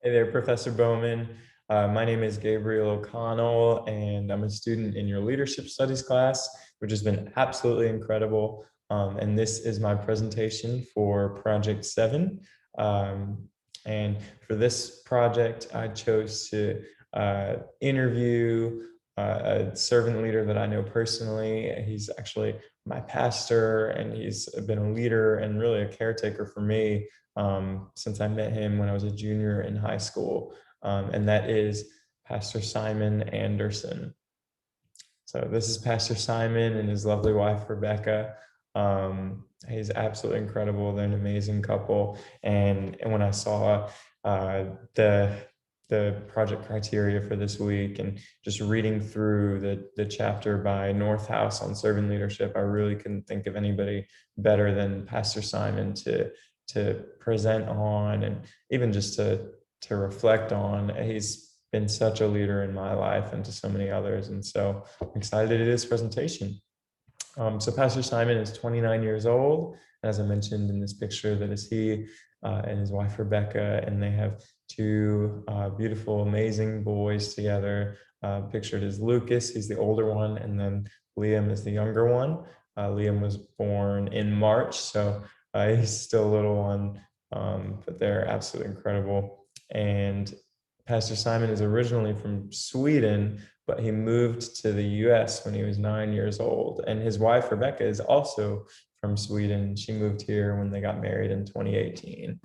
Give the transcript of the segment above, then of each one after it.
Hey there, Professor Bowman. My name is Gabriel O'Connell, and I'm a student in your Leadership Studies class, which has been absolutely incredible. And this is my presentation for Project 7. Um, and for this project, I chose to interview a servant leader that I know personally. He's actually my pastor, and he's been a leader and really a caretaker for me since I met him when I was a junior in high school, and that is Pastor Simon Anderson. So this is Pastor Simon and his lovely wife, Rebecca. He's absolutely incredible. They're an amazing couple. And when I saw uh, the the project criteria for this week and just reading through the chapter by Northhouse on servant leadership, I really couldn't think of anybody better than Pastor Simon to present on and even just to reflect on. He's been such a leader in my life and to so many others. And so I'm excited to do this presentation. So Pastor Simon is 29 years old. As I mentioned in this picture, that is he and his wife, Rebecca, and they have two beautiful, amazing boys together. Pictured as Lucas, he's the older one, and then Liam is the younger one. Liam was born in March, so he's still a little one, but they're absolutely incredible. And Pastor Simon is originally from Sweden, but he moved to the US when he was 9 years old. And his wife, Rebecca, is also from Sweden. She moved here when they got married in 2018.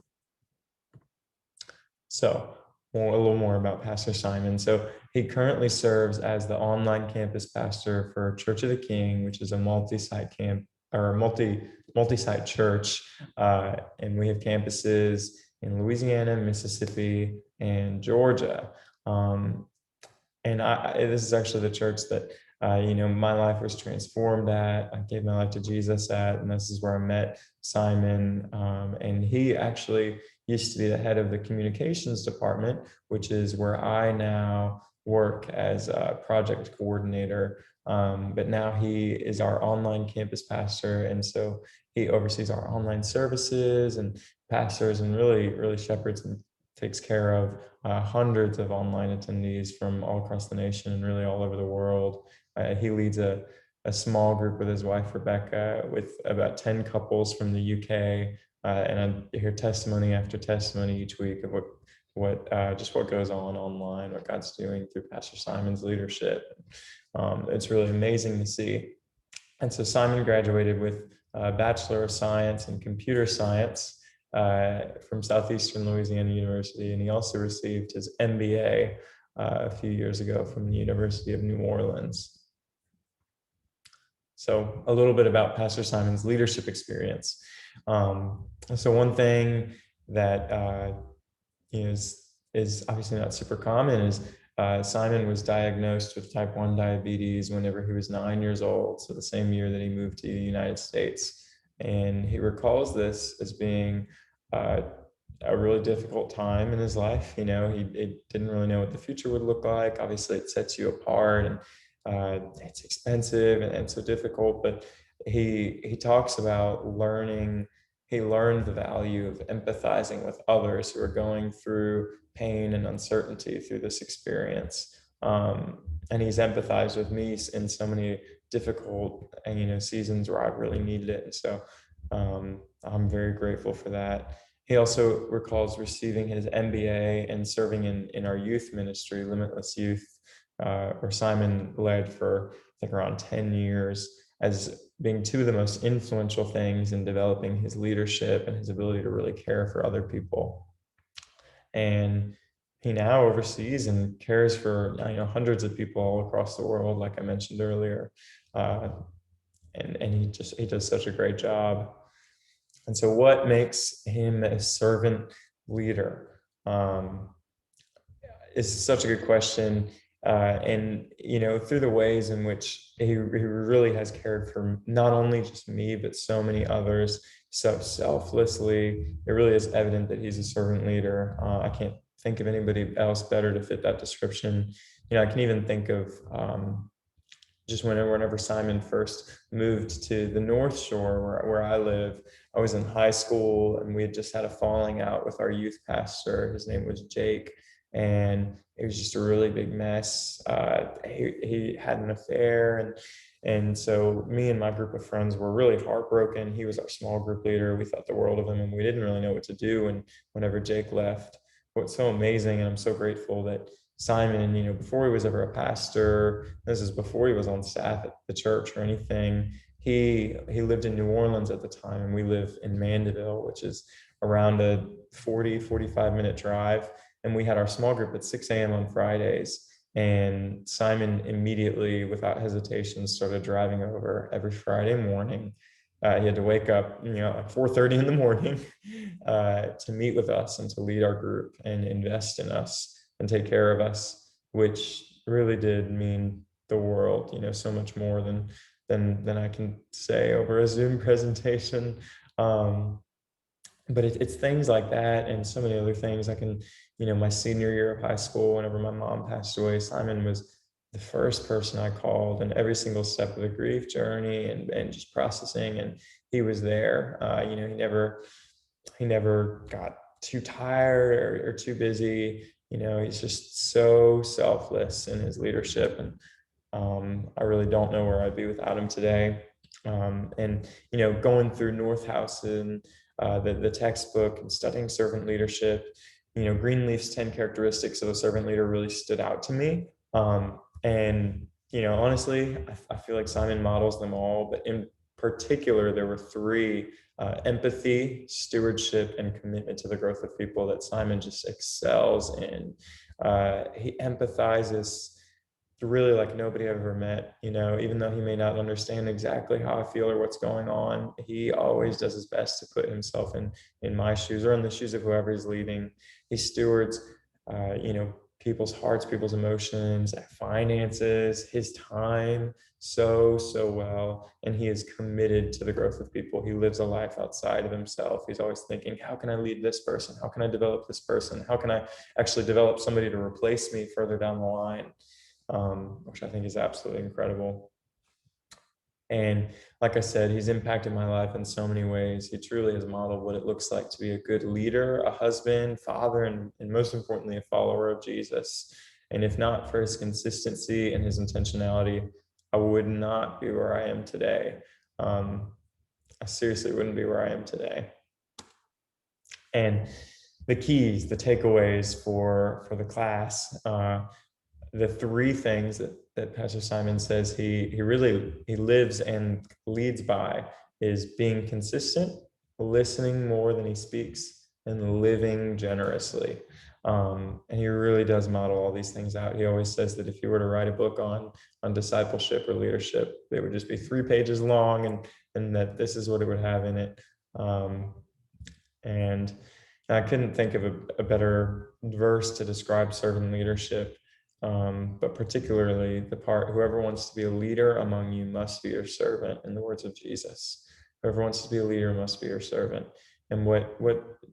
So a little more about Pastor Simon. So he currently serves as the online campus pastor for Church of the King, which is a multi-site camp or multi-site church. And we have campuses in Louisiana, Mississippi, and Georgia. And this is actually the church that my life was transformed at. I gave my life to Jesus at, and this is where I met Simon. And he actually used to be the head of the communications department, which is where I now work as a project coordinator. But now he is our online campus pastor, and so he oversees our online services and pastors, and really shepherds and takes care of hundreds of online attendees from all across the nation and really all over the world. He leads a small group with his wife, Rebecca, with about 10 couples from the UK. And I hear testimony after testimony each week of what goes on online, what God's doing through Pastor Simon's leadership. It's really amazing to see. And so Simon graduated with a Bachelor of Science in Computer Science from Southeastern Louisiana University, and he also received his MBA a few years ago from the University of New Orleans. So a little bit about Pastor Simon's leadership experience. So one thing that is obviously not super common is Simon was diagnosed with type 1 diabetes whenever he was 9 years old, so the same year that he moved to the United States. And he recalls this as being a really difficult time in his life. He didn't really know what the future would look like. Obviously, it sets you apart, and it's expensive and so difficult. But he talks about learning. He learned the value of empathizing with others who are going through pain and uncertainty through this experience. And he's empathized with me in so many difficult seasons where I've really needed it. And so I'm very grateful for that. He also recalls receiving his MBA and serving in our youth ministry, Limitless Youth, where Simon led for, I think, around 10 years, as being two of the most influential things in developing his leadership and his ability to really care for other people. And he now oversees and cares for hundreds of people all across the world, like I mentioned earlier. And he does such a great job. And so what makes him a servant leader? Is such a good question. And through the ways in which he really has cared for not only just me, but so many others so selflessly, it really is evident that he's a servant leader. I can't think of anybody else better to fit that description. I can even think of just whenever Simon first moved to the North Shore, where I live, I was in high school and we had just had a falling out with our youth pastor. His name was Jake, and it was just a really big mess. He had an affair, and so me and my group of friends were really heartbroken. He was our small group leader. We thought the world of him, and we didn't really know what to do. And whenever Jake left, what's so amazing, and I'm so grateful that Simon, before he was ever a pastor, this is before he was on staff at the church or anything. He lived in New Orleans at the time, and we live in Mandeville, which is around a 45-minute drive. And we had our small group at 6 a.m. on Fridays. And Simon immediately, without hesitation, started driving over every Friday morning. He had to wake up, at 4:30 in the morning to meet with us and to lead our group and invest in us and take care of us, which really did mean the world, so much more than I can say over a Zoom presentation. But it's things like that and so many other things. My senior year of high school, whenever my mom passed away, Simon was the first person I called in every single step of the grief journey and just processing. And he was there. He never got too tired or too busy. He's just so selfless in his leadership. And I really don't know where I'd be without him today. Going through Northhouse and the textbook and studying servant leadership, Greenleaf's 10 characteristics of a servant leader really stood out to me. Honestly, I feel like Simon models them all, but in particular, there were three: empathy, stewardship, and commitment to the growth of people that Simon just excels in. He empathizes really like nobody I've ever met. Even though he may not understand exactly how I feel or what's going on, he always does his best to put himself in my shoes or in the shoes of whoever he's leading. He stewards, people's hearts, people's emotions, finances, his time so well, and he is committed to the growth of people. He lives a life outside of himself. He's always thinking, how can I lead this person? How can I develop this person? How can I actually develop somebody to replace me further down the line? Which I think is absolutely incredible. And like I said, he's impacted my life in so many ways. He truly has modeled what it looks like to be a good leader, a husband, father, and most importantly, a follower of Jesus. And if not for his consistency and his intentionality, I would not be where I am today. I seriously wouldn't be where I am today. And the keys, the takeaways for the class, the three things that Pastor Simon says he lives and leads by is being consistent, listening more than he speaks, and living generously. And he really does model all these things out. He always says that if you were to write a book on discipleship or leadership, it would just be 3 pages long, and that this is what it would have in it. And I couldn't think of a better verse to describe servant leadership. But particularly the part, whoever wants to be a leader among you must be your servant, in the words of Jesus. Whoever wants to be a leader must be your servant. And what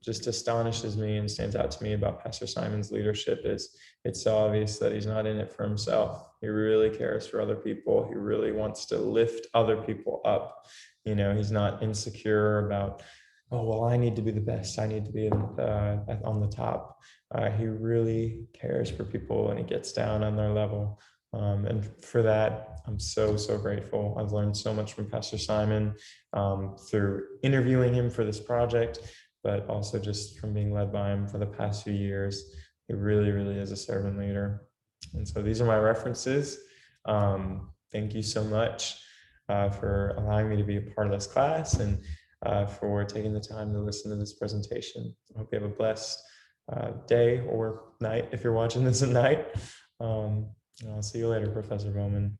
just astonishes me and stands out to me about Pastor Simon's leadership is it's so obvious that he's not in it for himself. He really cares for other people. He really wants to lift other people up. He's not insecure about, oh, well, I need to be the best. I need to be on the top. He really cares for people and he gets down on their level. And for that, I'm so grateful. I've learned so much from Pastor Simon through interviewing him for this project, but also just from being led by him for the past few years. He really is a servant leader. And so these are my references. Thank you so much for allowing me to be a part of this class and for taking the time to listen to this presentation. I hope you have a blessed day or night if you're watching this at night. I'll see you later, Professor Bowman.